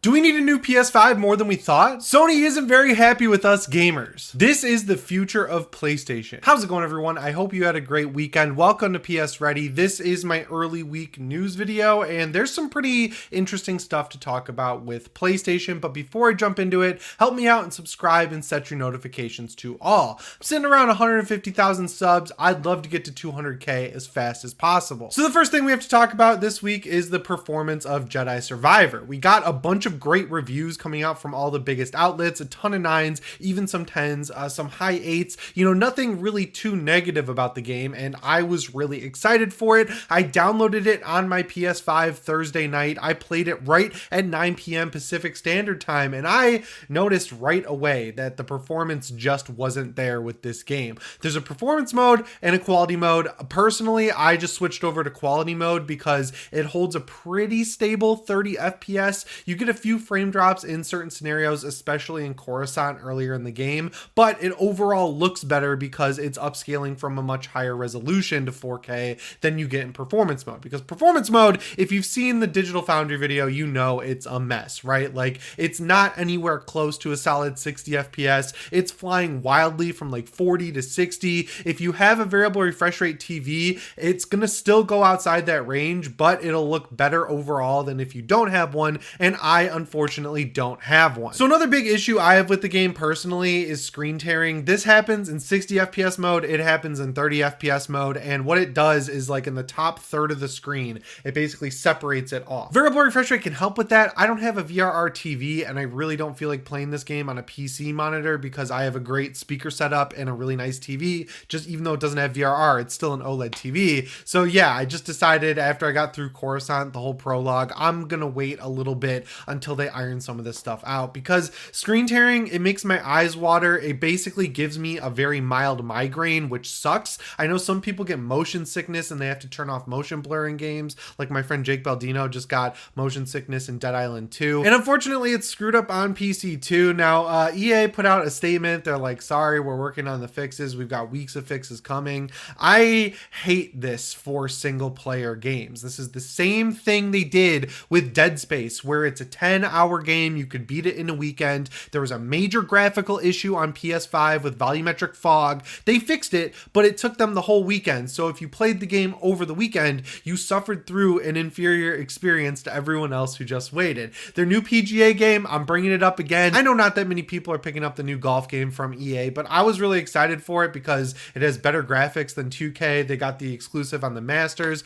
Do we need a new PS5 more than we thought? Sony isn't very happy with us gamers. This is the future of PlayStation. How's it going, everyone? I hope you had a great weekend. Welcome to PSReady. This is my early week news video, and there's some pretty interesting stuff to talk about with PlayStation. But before I jump into it, help me out and subscribe and set your notifications to all. I'm sitting around 150,000 subs. I'd love to get to 200K as fast as possible. So the first thing we have to talk about this week is the performance of Jedi Survivor. We got a bunch of great reviews coming out from all the biggest outlets, a ton of 9s, even some 10s, some high 8s, nothing really too negative about the game, and I was really excited for it. I downloaded it on my PS5 Thursday night. I played it right at 9 p.m. Pacific Standard Time, and I noticed right away that the performance just wasn't there with this game. There's a performance mode and a quality mode. Personally, I just switched over to quality mode because it holds a pretty stable 30 FPS. You get a few frame drops in certain scenarios, especially in Coruscant earlier in the game, but it overall looks better because it's upscaling from a much higher resolution to 4K than you get in performance mode. Because performance mode, if you've seen the Digital Foundry video, you know it's a mess, right? Like, it's not anywhere close to a solid 60 FPS. It's flying wildly from like 40 to 60. If you have a variable refresh rate TV, it's gonna still go outside that range, but it'll look better overall than if you don't have one, and I unfortunately don't have one. So another big issue I have with the game personally is screen tearing. This happens in 60 FPS mode, it happens in 30 FPS mode, and what it does is, like, in the top third of the screen, it basically separates it off. Variable refresh rate can help with that. I don't have a VRR TV, and I really don't feel like playing this game on a PC monitor because I have a great speaker setup and a really nice TV. Just even though it doesn't have VRR, it's still an OLED TV. So yeah, I just decided after I got through Coruscant, the whole prologue, I'm gonna wait a little bit until they iron some of this stuff out, because screen tearing, it makes my eyes water. It basically gives me a very mild migraine, which sucks. I know some people get motion sickness and they have to turn off motion blur in games. Like my friend Jake Baldino just got motion sickness in Dead Island 2. And unfortunately, it's screwed up on PC too. Now, EA put out a statement. They're like, sorry, we're working on the fixes. We've got weeks of fixes coming. I hate this for single player games. This is the same thing they did with Dead Space, where it's a 10-hour game. You could beat it in a weekend. There was a major graphical issue on PS5 with volumetric fog. They fixed it, but it took them the whole weekend. So if you played the game over the weekend, you suffered through an inferior experience to everyone else who just waited. Their new PGA game, I'm bringing it up again. I know not that many people are picking up the new golf game from EA, but I was really excited for it because it has better graphics than 2K. They got the exclusive on the Masters.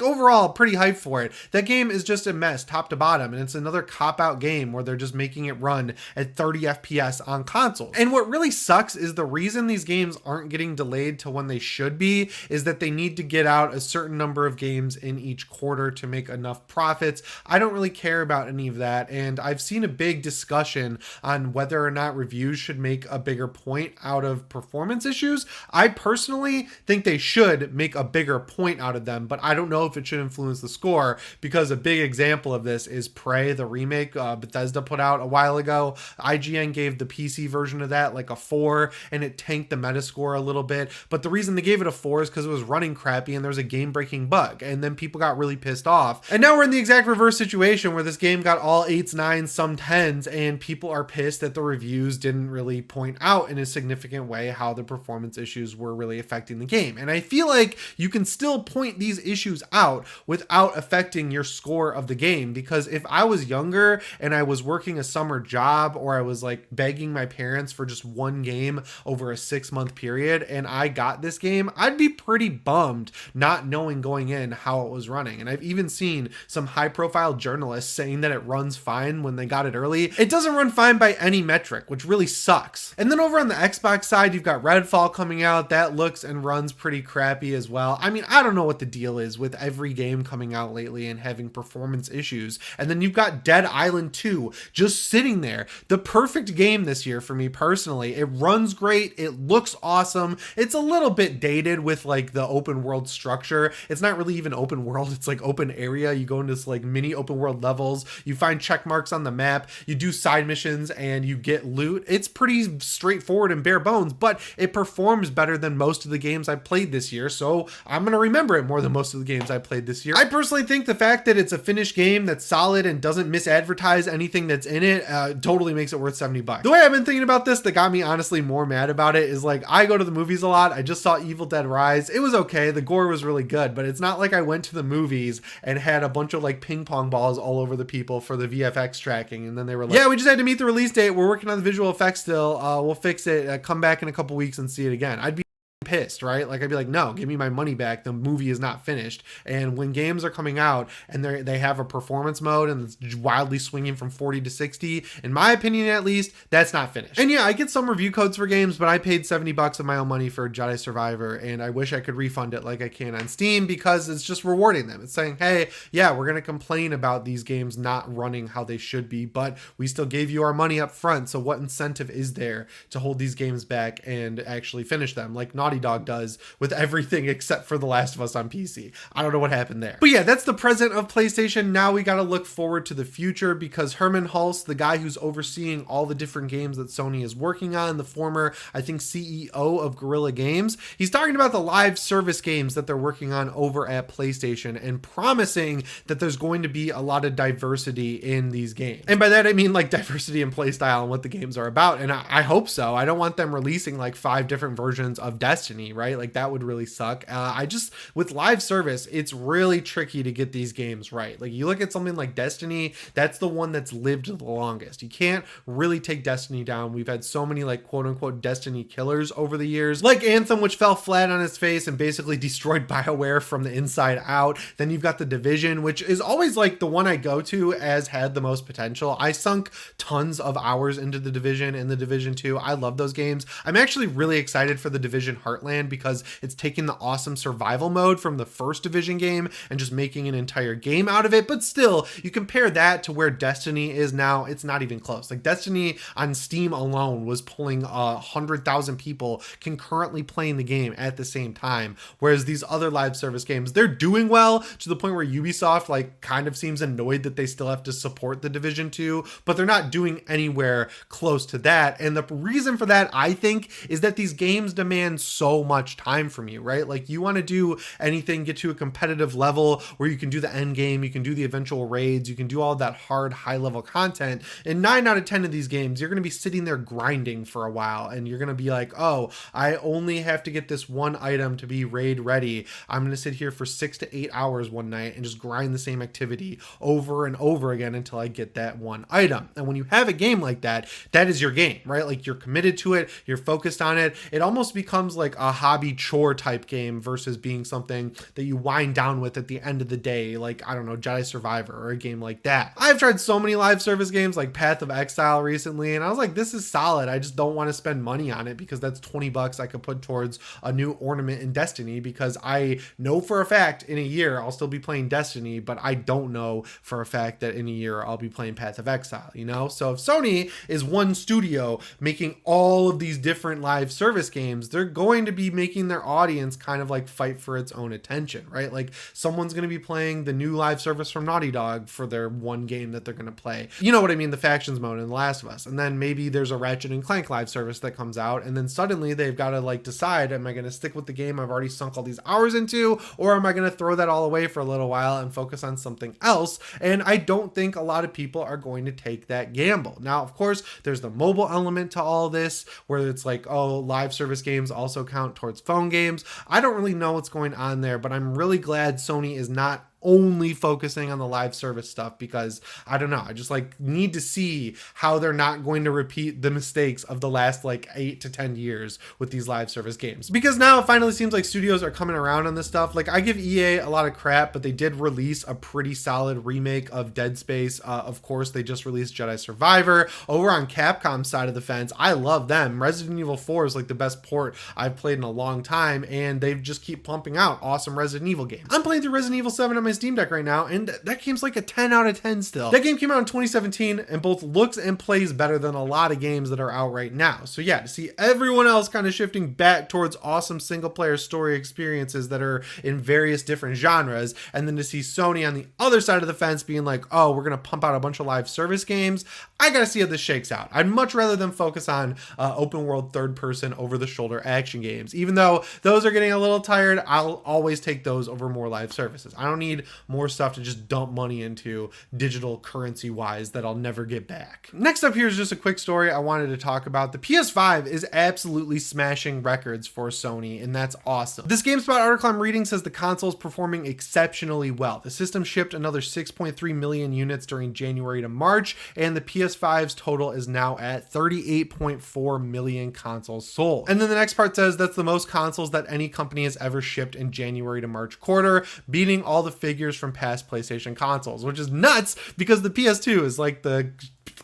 Overall pretty hyped for it. That game is just a mess top to bottom, and it's another cop-out game where they're just making it run at 30 FPS on consoles. And what really sucks is the reason these games aren't getting delayed to when they should be is that they need to get out a certain number of games in each quarter to make enough profits. I don't really care about any of that, and I've seen a big discussion on whether or not reviews should make a bigger point out of performance issues. I personally think they should make a bigger point out of them, but I don't know if it should influence the score, because a big example of this is Prey, the remake Bethesda put out a while ago. IGN gave the PC version of that like a 4, and it tanked the Metascore a little bit. But the reason they gave it a 4 is because it was running crappy and there was a game-breaking bug, and then people got really pissed off. And now we're in the exact reverse situation where this game got all 8s, 9s, some 10s, and people are pissed that the reviews didn't really point out in a significant way how the performance issues were really affecting the game. And I feel like you can still point these issues out without affecting your score of the game, because if I was younger and I was working a summer job, or I was like begging my parents for just one game over a 6-month period and I got this game, I'd be pretty bummed not knowing going in how it was running. And I've even seen some high profile journalists saying that it runs fine when they got it early. It doesn't run fine by any metric, which really sucks. And then over on the Xbox side, you've got Redfall coming out. That looks and runs pretty crappy as well. I mean, I don't know what the deal is with every game coming out lately and having performance issues. And then you've got Dead Island 2 just sitting there. The perfect game this year for me personally. It runs great. It looks awesome. It's a little bit dated with like the open world structure. It's not really even open world. It's like open area. You go into this like mini open world levels. You find check marks on the map. You do side missions and you get loot. It's pretty straightforward and bare bones, but it performs better than most of the games I played this year. So I'm going to remember it more than most of the games I played this year. I personally think the fact that it's a finished game that's solid and doesn't miss misadvertise anything that's in it, totally makes it worth $70. The way I've been thinking about this that got me honestly more mad about it is like, I go to the movies a lot. I just saw Evil Dead Rise. It was okay. The gore was really good, but it's not like I went to the movies and had a bunch of like ping pong balls all over the people for the VFX tracking. And then they were like, yeah, we just had to meet the release date. We're working on the visual effects still. We'll fix it. Come back in a couple weeks and see it again. I'd be pissed, right? Like I'd be like, no, give me my money back. The movie is not finished. And when games are coming out and they have a performance mode and it's wildly swinging from 40 to 60, in my opinion at least, that's not finished. And yeah, I get some review codes for games, but I paid $70 of my own money for Jedi Survivor, and I wish I could refund it like I can on Steam, because it's just rewarding them. It's saying, hey, yeah, we're going to complain about these games not running how they should be, but we still gave you our money up front. So what incentive is there to hold these games back and actually finish them like Naughty Dog does with everything except for The Last of Us on PC? I don't know what happened there. But yeah, that's the present of PlayStation. Now we got to look forward to the future, because Herman Hulst, the guy who's overseeing all the different games that Sony is working on, the former, I think, CEO of Guerrilla Games, he's talking about the live service games that they're working on over at PlayStation and promising that there's going to be a lot of diversity in these games. And by that, I mean like diversity in playstyle and what the games are about. And I hope so. I don't want them releasing like 5 different versions of Destiny, right? Like that would really suck. With live service, it's really tricky to get these games right. Like you look at something like Destiny, that's the one that's lived the longest. You can't really take Destiny down. We've had so many like quote unquote Destiny killers over the years, like Anthem, which fell flat on its face and basically destroyed BioWare from the inside out. Then you've got The Division, which is always like the one I go to as had the most potential. I sunk tons of hours into The Division and The Division 2. I love those games. I'm actually really excited for The Division Heartland, because it's taking the awesome survival mode from the first Division game and just making an entire game out of it. But still, you compare that to where Destiny is now, it's not even close. Like Destiny on Steam alone was pulling 100,000 people concurrently playing the game at the same time, whereas these other live service games, they're doing well to the point where Ubisoft like kind of seems annoyed that they still have to support The Division 2, but they're not doing anywhere close to that. And the reason for that, I think, is that these games demand so much time from you, right? Like you want to do anything, get to a competitive level where you can do the end game, you can do the eventual raids, you can do all that hard high level content. And 9 out of 10 of these games, you're going to be sitting there grinding for a while, and you're going to be like, oh, I only have to get this one item to be raid ready. I'm going to sit here for 6 to 8 hours one night and just grind the same activity over and over again until I get that one item. And when you have a game like that, that is your game, right? Like you're committed to it, you're focused on it. It almost becomes like a hobby chore type game versus being something that you wind down with at the end of the day, like, I don't know, Jedi Survivor or a game like that. I've tried so many live service games like Path of Exile recently, and I was like, this is solid. I just don't want to spend money on it, because that's $20 I could put towards a new ornament in Destiny, because I know for a fact in a year I'll still be playing Destiny, but I don't know for a fact that in a year I'll be playing Path of Exile, you know? So if Sony is one studio making all of these different live service games, they're going to be making their audience kind of like fight for its own attention, right? Like someone's going to be playing the new live service from Naughty Dog for their one game that they're going to play. You know what I mean? The factions mode in The Last of Us. And then maybe there's a Ratchet and Clank live service that comes out, and then suddenly they've got to like decide, am I going to stick with the game I've already sunk all these hours into, or am I going to throw that all away for a little while and focus on something else? And I don't think a lot of people are going to take that gamble. Now, of course, there's the mobile element to all this, where it's like, oh, live service games also count towards phone games. I don't really know what's going on there, but I'm really glad Sony is not only focusing on the live service stuff, because I don't know, I just like need to see how they're not going to repeat the mistakes of the last like 8 to 10 years with these live service games, because now it finally seems like studios are coming around on this stuff. Like I give EA a lot of crap, but they did release a pretty solid remake of Dead Space. Of course, they just released Jedi Survivor. Over on Capcom's side of the fence, I love them. Resident Evil 4 is like the best port I've played in a long time, and they just keep pumping out awesome Resident Evil games. I'm playing through Resident Evil 7 on my Steam Deck right now, and that game's like a 10 out of 10 still. That game came out in 2017 and both looks and plays better than a lot of games that are out right now. So yeah, to see everyone else kind of shifting back towards awesome single player story experiences that are in various different genres, and then to see Sony on the other side of the fence being like, oh, we're gonna pump out a bunch of live service games, I gotta see how this shakes out. I'd much rather them focus on open world third person over the shoulder action games. Even though those are getting a little tired, I'll always take those over more live services. I don't need need more stuff to just dump money into digital currency wise that I'll never get back. Next up here is just a quick story I wanted to talk about. The PS5 is absolutely smashing records for Sony, and that's awesome. This GameSpot article I'm reading says the console is performing exceptionally well. The system shipped another 6.3 million units during January to March, and the PS5's total is now at 38.4 million consoles sold. And then the next part says that's the most consoles that any company has ever shipped in January to March quarter, beating all the figures from past PlayStation consoles, which is nuts because the PS2 is like the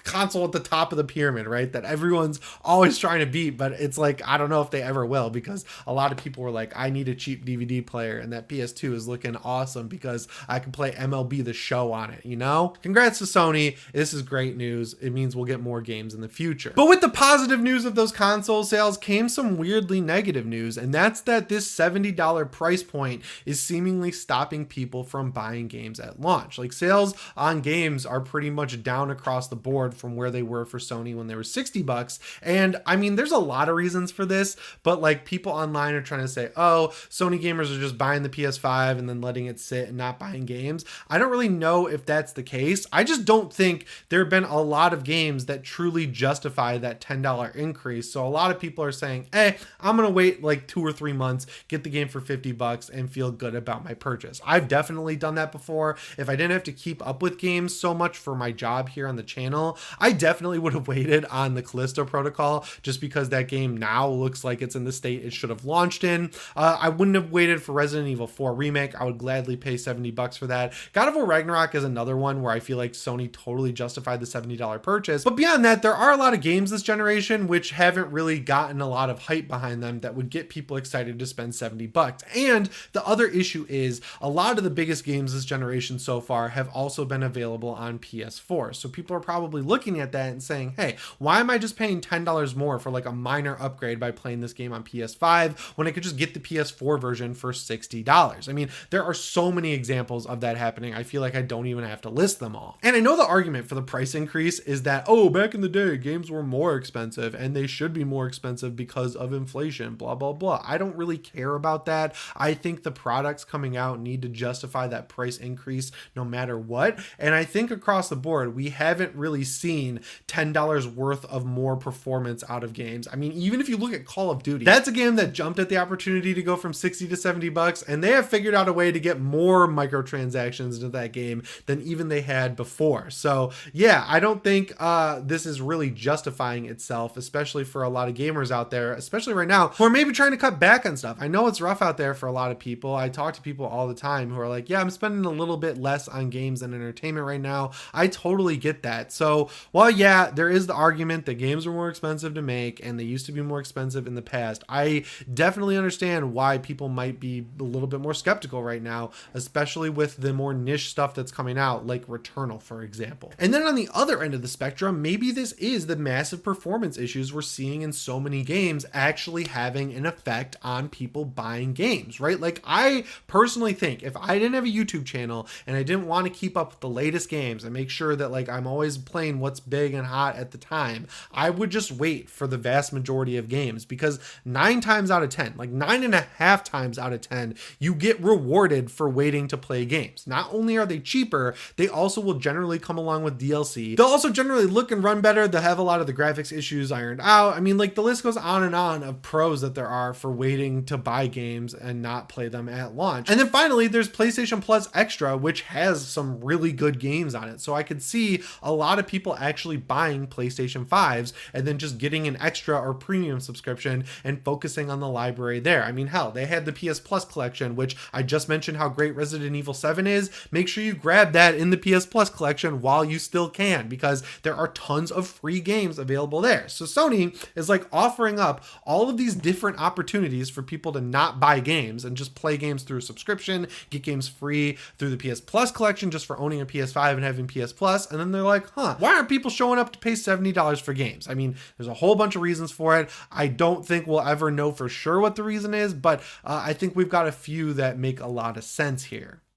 console at the top of the pyramid, right? That everyone's always trying to beat, but it's like, I don't know if they ever will, because a lot of people were like, I need a cheap DVD player, and that PS2 is looking awesome because I can play MLB The Show on it, you know? Congrats to Sony. This is great news. It means we'll get more games in the future. But with the positive news of those console sales came some weirdly negative news, and that's that this $70 price point is seemingly stopping people from buying games at launch. Like, sales on games are pretty much down across the board from where they were for Sony when they were $60. And I mean, there's a lot of reasons for this, but like, people online are trying to say, oh, Sony gamers are just buying the PS5 and then letting it sit and not buying games. I don't really know if that's the case. I just don't think there have been a lot of games that truly justify that $10 increase. So a lot of people are saying, hey, I'm going to wait like 2 or 3 months, get the game for $50 and feel good about my purchase. I've definitely done that before. If I didn't have to keep up with games so much for my job here on the channel, I definitely would have waited on the Callisto Protocol just because that game now looks like it's in the state it should have launched in. I wouldn't have waited for Resident Evil 4 Remake. I would gladly pay $70 for that. God of War Ragnarok is another one where I feel like Sony totally justified the $70 purchase. But beyond that, there are a lot of games this generation which haven't really gotten a lot of hype behind them that would get people excited to spend $70. And the other issue is a lot of the biggest games this generation so far have also been available on PS4. So people are probably looking at that and saying, hey, why am I just paying $10 more for like a minor upgrade by playing this game on PS5 when I could just get the PS4 version for $60? I mean, there are so many examples of that happening. I feel like I don't even have to list them all. And I know the argument for the price increase is that, oh, back in the day, games were more expensive and they should be more expensive because of inflation, blah, blah, blah. I don't really care about that. I think the products coming out need to justify that price increase no matter what. And I think across the board, we haven't really seen $10 worth of more performance out of games. I mean, even if you look at Call of Duty, that's a game that jumped at the opportunity to go from $60 to $70, and they have figured out a way to get more microtransactions into that game than even they had before. So yeah, I don't think this is really justifying itself, especially for a lot of gamers out there, especially right now, who are maybe trying to cut back on stuff. I know it's rough out there for a lot of people. I talk to people all the time who are like, yeah, I'm spending a little bit less on games and entertainment right now. I totally get that. So while yeah, there is the argument that games are more expensive to make and they used to be more expensive in the past, I definitely understand why people might be a little bit more skeptical right now, especially with the more niche stuff that's coming out, like Returnal, for example. And then on the other end of the spectrum, maybe this is the massive performance issues we're seeing in so many games actually having an effect on people buying games, right? Like, I personally think if I didn't have a YouTube channel and I didn't want to keep up with the latest games and make sure that like I'm always playing what's big and hot at the time, I would just wait for the vast majority of games, because 9 times out of 10, like 9.5 times out of 10, you get rewarded for waiting to play games. Not only are they cheaper, they also will generally come along with DLC. They'll also generally look and run better. They'll have a lot of the graphics issues ironed out. I mean, like, the list goes on and on of pros that there are for waiting to buy games and not play them at launch. And then finally, there's PlayStation Plus Extra, which has some really good games on it. So I could see a lot of people actually buying PlayStation 5s and then just getting an extra or premium subscription and focusing on the library there. I mean, hell, they had the PS Plus collection, which I just mentioned how great Resident Evil 7 is. Make sure you grab that in the PS Plus collection while you still can, because there are tons of free games available there. So Sony is like offering up all of these different opportunities for people to not buy games and just play games through a subscription, get games free through the PS Plus collection just for owning a PS5 and having PS Plus. And then they're like, why aren't people showing up to pay $70 for games? I mean, there's a whole bunch of reasons for it. I don't think we'll ever know for sure what the reason is, but I think we've got a few that make a lot of sense here.